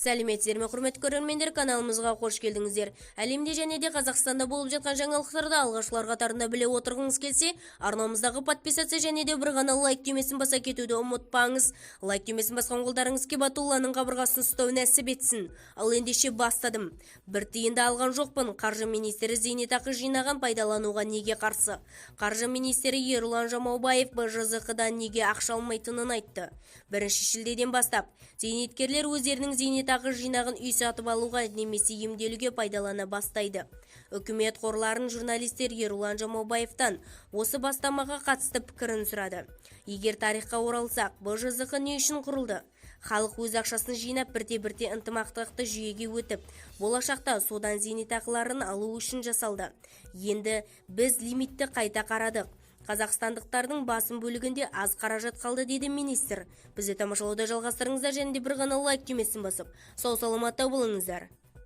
Сәлеметсіздер ме, құрметті көрермендер, каналымызға қош келдіңіздер. Әлемде және де Қазақстанда болып жатқан жаңалықтарды алғашқылар қатарында біле отырғыңыз келсе, арнамыздағы подписация және де бір ғана лайк түймесін баса кетуді ұмытпаңыз. Лайк түймесін басқан қолдарыңыз Кебатулланың қабырғасын ұстау нәсіп етсін. Ал ендеше бастадым. Бір тиынды алған жоқпын. Қаржы министрі зейнетақы жинаған пайдалануға неге қарсы? Қаржы министрі Ерлан Жамаубаев БЖЗК-дан неге ақша алмайтынын айтты. 1 шілдеден бастап зейнеткерлер өздерінің зейнетақы жинағын үй сатып алуға немесе емделуге пайдалана бастайды. Үкімет қорларын журналистер Ерлан Жамаубаевтан осы бастамаға қатысты пікірін сұрады. Егер тарихқа оралсақ, БЖЗК не үшін құрылды? Халық өз ақшасын жинап бірте-бірте ынтымақтастықты жүйеге өтіп, болашақта содан зейнетақыларын алу үшін жасалды. Енді біз лимитті қайта қарадық. Қазақстандықтардың басым бөлігінде аз қаражат қалды, деді министр. Бізді тамашалауды жалғастырыңыздар және де бір ғана лайк түймесін басып, сау саламатта болыңыздар.